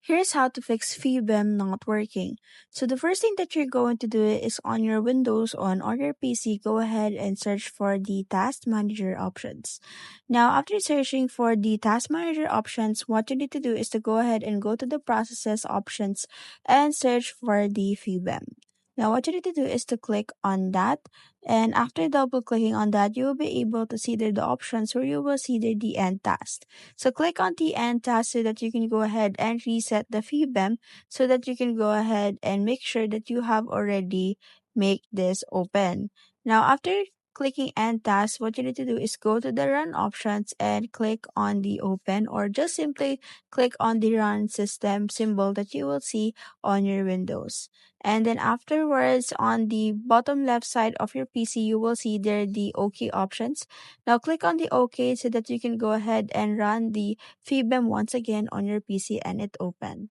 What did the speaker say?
Here's how to fix FiveM not working. So the first thing that you're going to do is on your Windows on your PC, go ahead and search for the Task Manager options. Now, after searching for the Task Manager options, what you need to do is to go ahead and go to the Processes options and search for the FiveM. Now, what you need to do is to click on that, and after double clicking on that, you will be able to see there the options where you will see there the End Task. So click on the End Task so that you can go ahead and reset the FiveM so that you can go ahead and make sure that you have already make this open. Now, after clicking End Task, what you need to do is go to the Run options and click on the Open, or just simply click on the Run System symbol that you will see on your Windows. And then afterwards, on the bottom left side of your PC, you will see there the OK options. Now click on the OK so that you can go ahead and run the FiveM once again on your PC and it open.